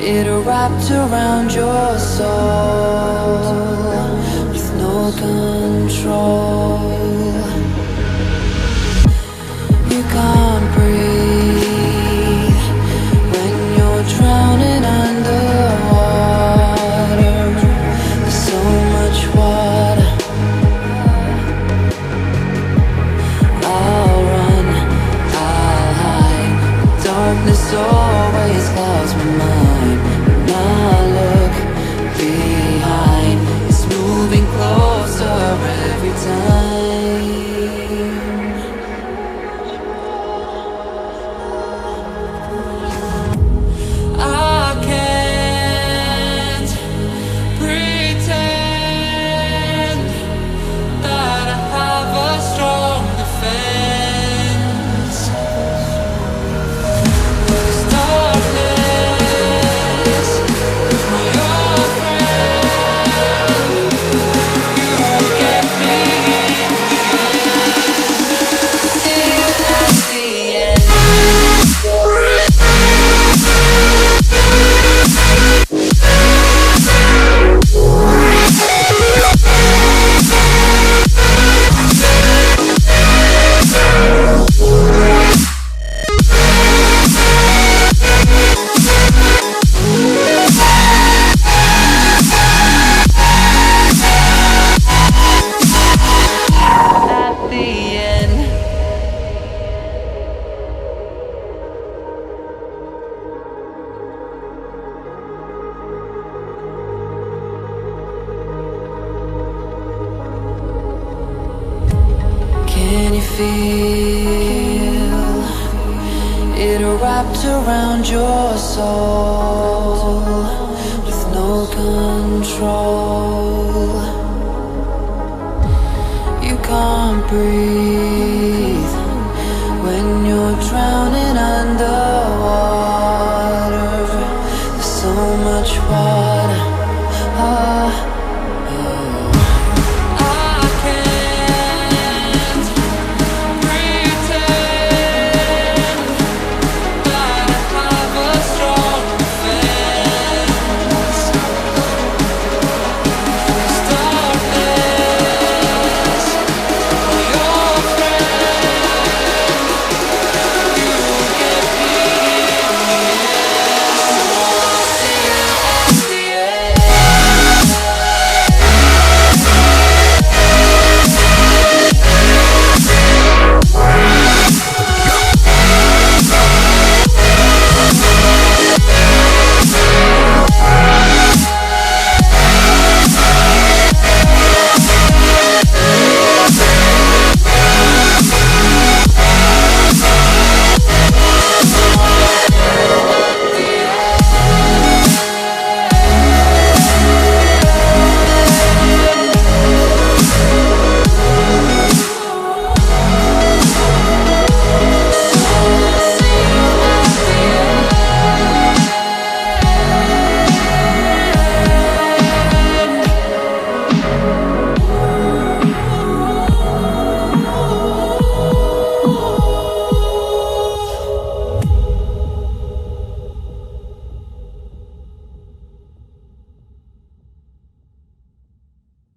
It wrapped around your soul with no control. You can't breathe when you're drowning underwater. There's so much water. I'll run, I'll hide. Darkness always clouds my mind. When I look behind, it's moving closer every time. I can't pretend that I have a strong defense. There's darkness, my old friend. You won't get me in the end. At the end. Can you feel it wrapped around your soul with no control? You can't breathe.